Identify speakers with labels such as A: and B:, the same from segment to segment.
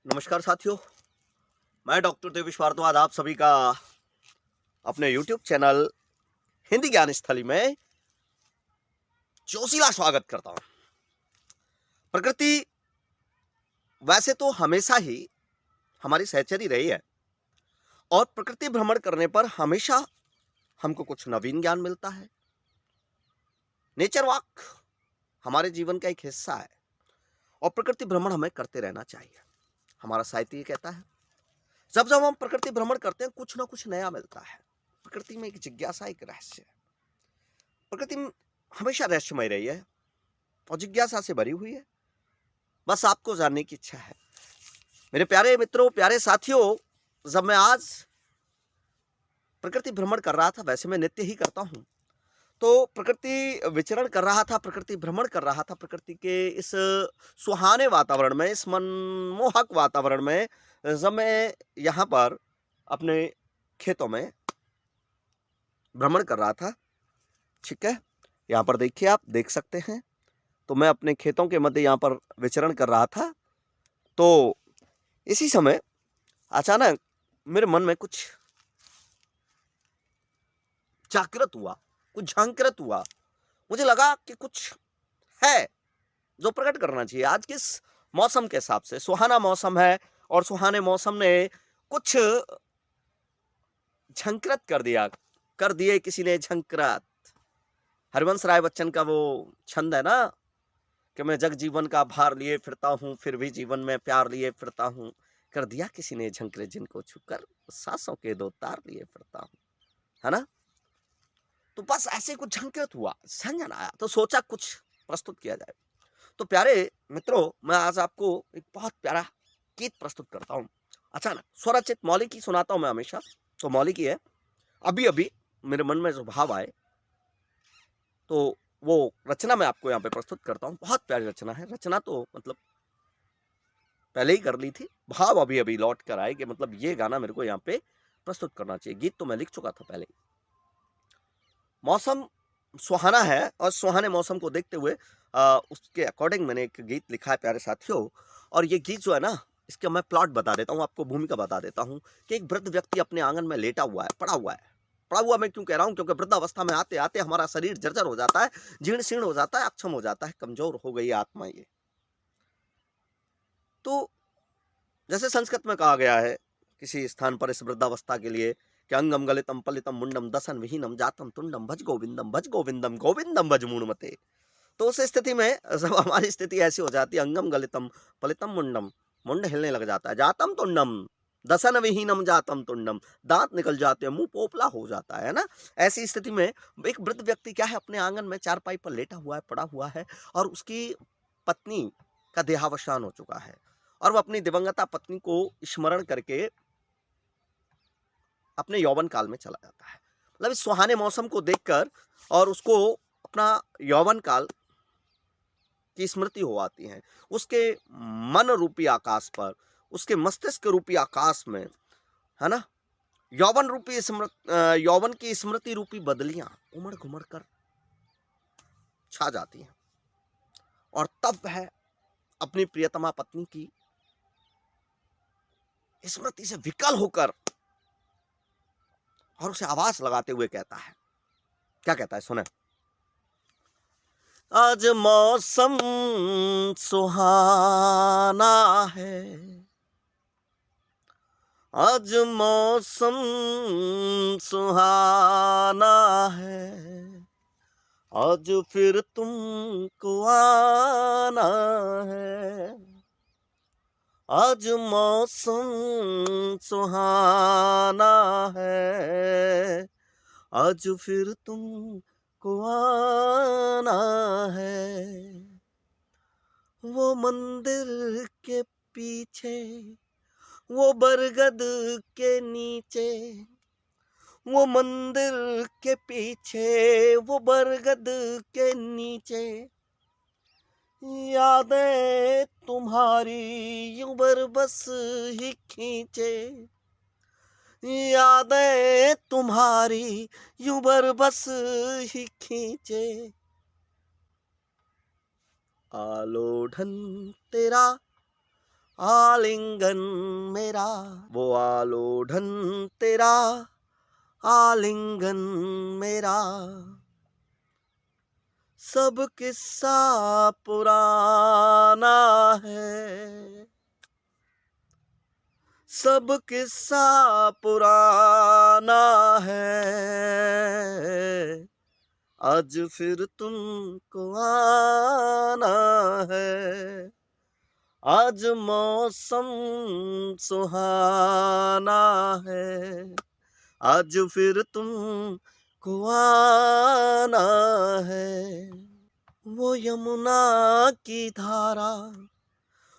A: नमस्कार साथियों, मैं डॉक्टर देवेश भारद्वाज आप सभी का अपने YouTube चैनल हिंदी ज्ञान स्थली में जोशीला स्वागत करता हूं। प्रकृति वैसे तो हमेशा ही हमारी सहचरी रही है और प्रकृति भ्रमण करने पर हमेशा हमको कुछ नवीन ज्ञान मिलता है। नेचर वॉक हमारे जीवन का एक हिस्सा है और प्रकृति भ्रमण हमें करते रहना चाहिए। हमारा साहित्य ये कहता है, जब जब हम प्रकृति भ्रमण करते हैं कुछ ना कुछ नया मिलता है। प्रकृति में एक जिज्ञासा, एक रहस्य है। प्रकृति हमेशा रहस्यमय रही है और जिज्ञासा से भरी हुई है। बस आपको जानने की इच्छा है। मेरे प्यारे मित्रों, प्यारे साथियों, जब मैं आज प्रकृति भ्रमण कर रहा था, वैसे मैं नित्य ही करता हूं, तो प्रकृति विचरण कर रहा था, प्रकृति भ्रमण कर रहा था, प्रकृति के इस सुहाने वातावरण में, इस मनमोहक वातावरण में जब मैं यहाँ पर अपने खेतों में भ्रमण कर रहा था, ठीक है, यहाँ पर देखिए, आप देख सकते हैं। तो मैं अपने खेतों के मध्य यहाँ पर विचरण कर रहा था, तो इसी समय अचानक मेरे मन में कुछ जागृत हुआ, कुछ झांकृत हुआ। मुझे लगा कि कुछ है जो प्रकट करना चाहिए। आज किस मौसम के हिसाब से सुहाना मौसम है और सुहाने मौसम ने कुछ झंकृत कर दिए किसी ने झंकृत। हरिवंश राय बच्चन का वो छंद है ना कि मैं जग जीवन का भार लिए फिरता हूँ, फिर भी जीवन में प्यार लिए फिरता हूँ, कर दिया किसी ने झंकृत जिनको छुकर सांसों के दो तार लिए फिरता हूँ, है ना। तो बस ऐसे कुछ झंकृत हुआ, संजन आया, तो सोचा कुछ प्रस्तुत किया जाए। तो प्यारे मित्रों, मैं आज आपको एक बहुत प्यारा गीत प्रस्तुत करता हूँ। अचानक स्वरचित मौलिकी सुनाता हूँ मैं हमेशा। तो मौलिकी है, अभी अभी मेरे मन में जो भाव आए, तो वो रचना मैं आपको यहाँ पे प्रस्तुत करता हूँ। बहुत प्यारी रचना है। रचना तो मतलब पहले ही कर ली थी, भाव अभी अभी लौट कर आए कि मतलब ये गाना मेरे को यहाँ पे प्रस्तुत करना चाहिए। गीत तो मैं लिख चुका था पहले ही। मौसम सुहाना है और सुहाने मौसम को देखते हुए उसके अकॉर्डिंग मैंने एक गीत लिखा है प्यारे साथियों। और ये गीत जो है ना, इसका मैं प्लॉट बता देता हूँ आपको, भूमिका बता देता हूँ कि एक वृद्ध व्यक्ति अपने आंगन में लेटा हुआ है, पड़ा हुआ है। पड़ा हुआ मैं क्यों कह रहा हूँ, क्योंकि वृद्धावस्था में आते आते हमारा शरीर जर्जर हो जाता है, जीर्ण शीर्ण हो जाता है, अक्षम हो जाता है, कमजोर हो गई आत्मा ये। तो जैसे संस्कृत में कहा गया है किसी स्थान पर इस वृद्धावस्था के लिए कि अंगम गलितम पलितम मुंडम दसन विहीनम जातम तुंडम भज गोविंदम गोविंदम भज मूणमते। तो उस स्थिति में जब हमारी स्थिति ऐसी हो जाती है, अंगम गलितम पलितम मुंडम, मुंड हिलने लग जाता है, जातम तुंडम दसन विहीनम जातम तुंडम, दांत निकल जाते हैं, मुंह पोपला हो जाता है ना। ऐसी स्थिति में एक वृद्ध व्यक्ति क्या है, अपने आंगन में चारपाई पर लेटा हुआ है, पड़ा हुआ है, और उसकी पत्नी का देहावसान हो चुका है और वो अपनी दिवंगता पत्नी को स्मरण करके अपने यौवन काल में चला जाता है। मतलब इस सुहाने मौसम को देखकर और उसको अपना यौवन काल की स्मृति हो आती है। उसके मन रूपी आकाश पर, उसके मस्तिष्क रूपी आकाश में, है ना, यौवन की स्मृति रूपी बदलियां उमड़ घुमड़ कर छा जाती हैं। और तब वह अपनी प्रियतमा पत्नी की स्मृति से विकल होकर और उसे आवाज लगाते हुए कहता है, क्या कहता है सुने। आज मौसम सुहाना है, आज मौसम सुहाना है, आज फिर तुमको आना है, आज मौसम सुहाना है, आज फिर तुमको आना है। वो मंदिर के पीछे, वो बरगद के नीचे, वो मंदिर के पीछे, वो बरगद के नीचे, यादें तुम्हारी यूं बरबस ही खींचे, यादें तुम्हारी यूं बरबस ही खींचे, आलोढ़न तेरा आलिंगन मेरा, वो आलोढ़न तेरा, आलिंगन मेरा। सब किस्सा पुराना है, सब किस्सा पुराना है, आज फिर तुमको आना है, आज मौसम सुहाना है, आज फिर तुमको आना है। वो यमुना की धारा,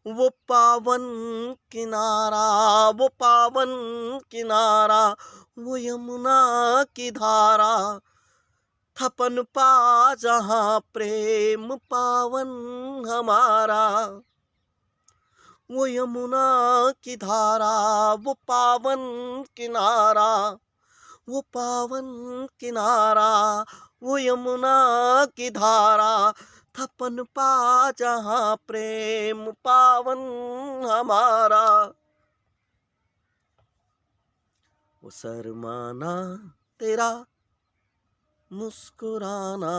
A: वो पावन किनारा, वो पावन किनारा, वो यमुना की धारा, थपन पा जहाँ प्रेम पावन हमारा। वो यमुना की धारा, वो पावन किनारा, वो पावन किनारा, वो यमुना की धारा, थपन पा जहाँ प्रेम पावन हमारा। वो शर्माना तेरा, मुस्कुराना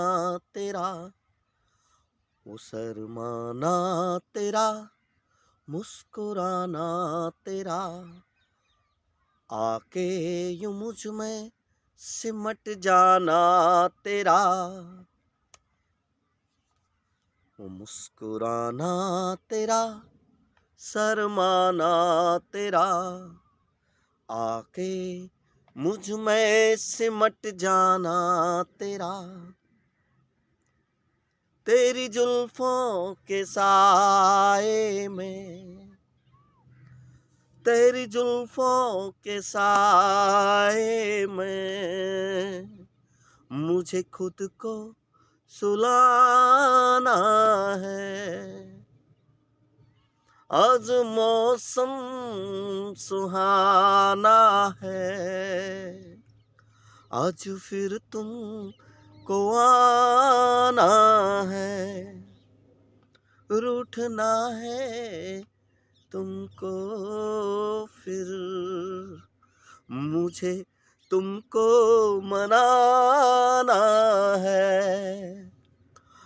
A: तेरा, वो शर्माना तेरा, मुस्कुराना तेरा, आके यूं मुझ में सिमट जाना तेरा। वो मुस्कुराना तेरा, शर्माना तेरा, आके मुझ में सिमट जाना तेरा। तेरी जुल्फों के साए में, तेरी जुल्फों के साए में, मुझे खुद को सुलाना है, आज मौसम सुहाना है, आज फिर तुमको आना है, रूठना है तुमको फिर, मुझे तुमको मनाना है,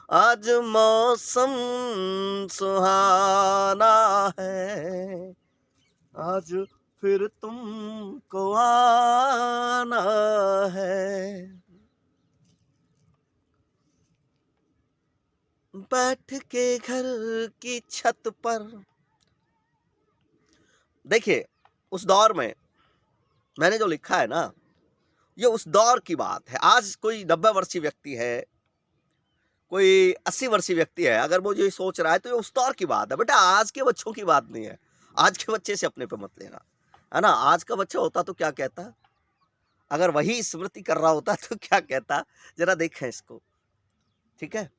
A: आज मौसम सुहाना है, आज फिर तुमको आना है। बैठ के घर की छत पर, देखिए उस दौर में मैंने जो लिखा है ना, ये उस दौर की बात है। आज कोई 90 वर्षीय व्यक्ति है, कोई 80 वर्षीय व्यक्ति है, अगर वो ये सोच रहा है तो ये उस दौर की बात है। बेटा आज के बच्चों की बात नहीं है, आज के बच्चे से अपने पे मत लेना, है ना। आज का बच्चा होता तो क्या कहता, अगर वही स्मृति कर रहा होता तो क्या कहता, जरा देखें इसको, ठीक है।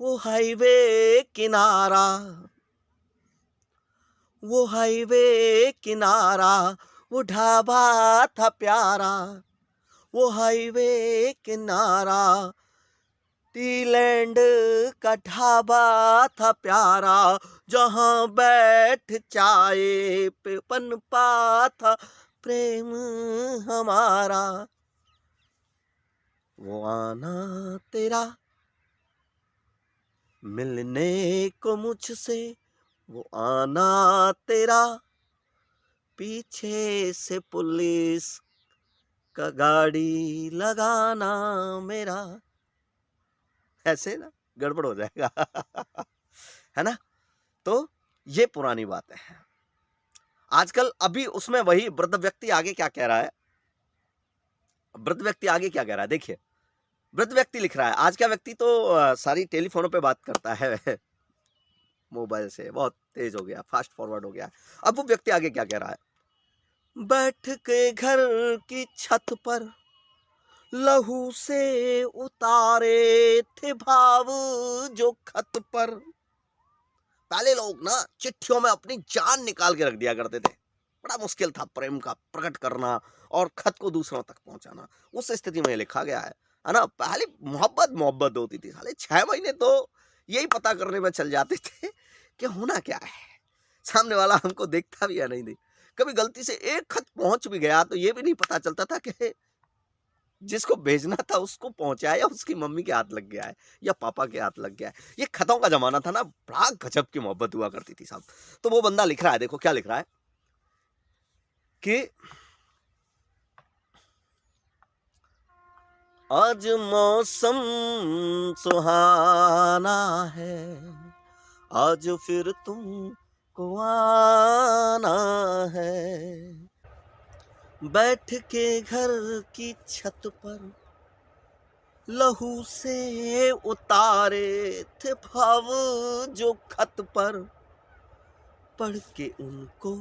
A: वो हाईवे किनारा, वो हाईवे किनारा, वो ढाबा था प्यारा, वो हाईवे किनारा, टीलैंड का ढाबा था प्यारा, जहाँ बैठ चाय पे पनपा था प्रेम हमारा। वो आना तेरा, मिलने को मुझसे, वो आना तेरा, पीछे से पुलिस का गाड़ी लगाना मेरा। ऐसे ना गड़बड़ हो जाएगा है ना। तो ये पुरानी बात है। आजकल अभी उसमें वही वृद्ध व्यक्ति आगे क्या कह रहा है, वृद्ध व्यक्ति आगे क्या कह रहा है, देखिए। वृद्ध व्यक्ति लिख रहा है, आज का व्यक्ति तो सारी टेलीफोनों पे बात करता है मोबाइल से, बहुत तेज हो गया, फास्ट फॉरवर्ड हो गया। अब वो व्यक्ति आगे क्या कह रहा है, बैठ के घर की छत पर लहू से उतारे थे भाव जो खत पर। पहले लोग ना चिट्ठियों में अपनी जान निकाल के रख दिया करते थे, बड़ा मुश्किल था प्रेम का प्रकट करना और खत को दूसरों तक पहुंचाना। उस स्थिति में लिखा गया है ना। पहले मोहब्बत होती थी, साले 6 महीने तो यही पता करने में चल जाते थे कि होना क्या है। सामने वाला हमको देखता भी या नहीं देख, कभी गलती से एक खत पहुंच भी गया तो ये भी नहीं पता चलता था कि जिसको भेजना था उसको पहुंचाया या उसकी मम्मी के हाथ लग गया है या पापा के हाथ लग गया है। ये खतों का जमाना था ना, बड़ा गजब की मोहब्बत हुआ करती थी साहब। तो वो बंदा लिख रहा है, देखो क्या लिख रहा है कि आज मौसम सुहाना है, आज फिर तुमको आना है, बैठ के घर की छत पर लहू से उतारे थे भाव जो खत पर, पढ़ के उनको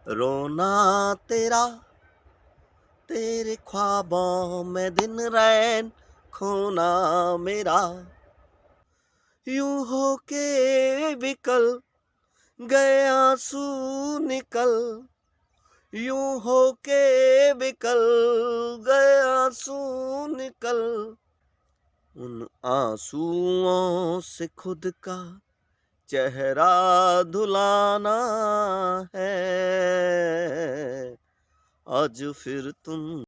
A: रोना तेरा, तेरे ख्वाबों में दिन रैन खोना मेरा, यूं हो के विकल गए आंसू निकल, यूं हो के विकल गए आंसू निकल, उन आंसुओं से खुद का चेहरा धुलाना है, आज फिर तुम